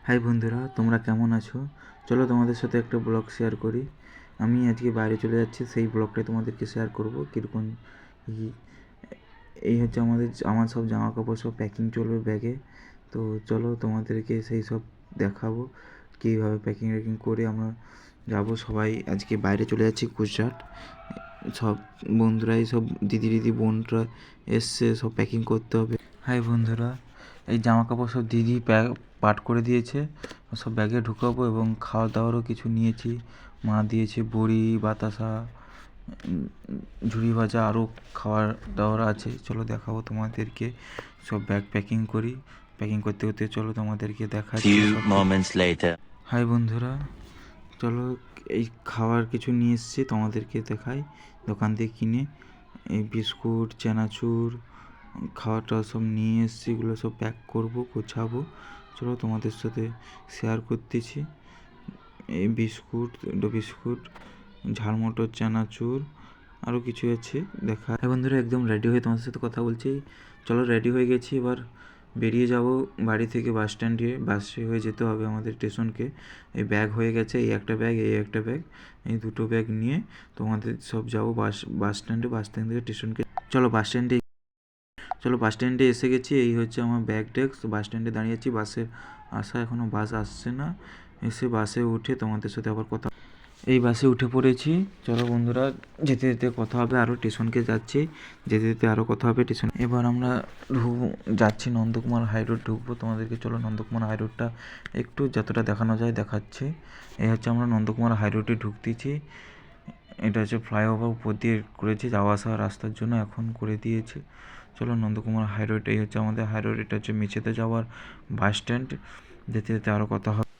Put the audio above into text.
High বন্ধুরা, তোমরা কেমন আছো? চলো তোমাদের সাথে একটা ব্লগ শেয়ার করি। আমি আজকে বাইরে চলে যাচ্ছি, সেই ব্লগটাই তোমাদেরকে শেয়ার করবো। কীরকম এই হচ্ছে আমার সব জামা কাপড় সব প্যাকিং চলবে ব্যাগে। তো চলো তোমাদেরকে সেই সব দেখাবো কীভাবে প্যাকিং ট্যাকিং করে আমরা যাবো। সবাই আজকে বাইরে চলে যাচ্ছি গুজরাট। সব বন্ধুরাই, সব দিদি বোনরা এসছে, সব প্যাকিং করতে হবে। হাই বন্ধুরা, এই জামা কাপড় সব দিদি পাট করে দিয়েছে, সব ব্যাগে ঢুকাবো। এবং খাওয়া দাওয়ারও কিছু নিয়েছি, মা দিয়েছে বড়ি, বাতাসা, ঝুড়ি ভাজা, আরও খাওয়ার দাওয়ার আছে। চলো দেখাবো তোমাদেরকে। সব ব্যাগ প্যাকিং করি, প্যাকিং করতে করতে চলো তোমাদেরকে দেখাচ্ছি। হাই বন্ধুরা, চলো এই খাবার কিছু নিয়ে এসেছি, তোমাদেরকে দেখাই। দোকান থেকে কিনে এই বিস্কুট, চানাচুর, খাওয়াটা সব নিয়ে এসেছি। এগুলো সব প্যাক করবো, গোছাবো। চলো তোমাদের সাথে শেয়ার করতেছি। এই বিস্কুট, ঝালমটর, চানাচুর, আরও কিছু আছে দেখা। হ্যাঁ বন্ধুরা, একদম রেডি হয়ে তোমাদের সাথে কথা বলছি। চলো রেডি হয়ে গেছি, এবার বেরিয়ে যাব বাড়ি থেকে বাসে হয়ে যেতে হবে আমাদের স্টেশনকে। এই ব্যাগ হয়ে গেছে, এই একটা ব্যাগ, এই দুটো ব্যাগ নিয়ে তোমাদের সব যাবো বাস স্ট্যান্ড থেকে স্টেশনকে। চলো বাস স্ট্যান্ডে এসে গেছি। এই হচ্ছে আমার ব্যাগ ডেস্ক। বাস স্ট্যান্ডে দাঁড়িয়ে আছি, বাসের এখনও বাস আসছে না। এসে বাসে উঠে তোমাদের সাথে আবার কথা। এই বাসে উঠে পড়েছি। চলো বন্ধুরা, যেতে যেতে কথা হবে, আরও স্টেশনকে যাচ্ছি, যেতে যেতে আরও কথা হবে স্টেশন। এবার আমরা যাচ্ছি নন্দকুমার হাই রোড ঢুকবো। তোমাদেরকে চলো নন্দকুমার হাই রোডটা একটু যতটা দেখানো যায় দেখাচ্ছে। এই হচ্ছে আমরা নন্দকুমার হাই রোডে ঢুকতেছি। এটা হচ্ছে ফ্লাইওভার উপর দিয়ে করেছে, যাওয়া আসা রাস্তার জন্য এখন করে দিয়েছে। চলো নন্দকুমার হাই রোড, এই হচ্ছে আমাদের হাই রোড। এটা হচ্ছে মেচেতে যাওয়ার বাস স্ট্যান্ড। যেতে যেতে আরও কথা হবে।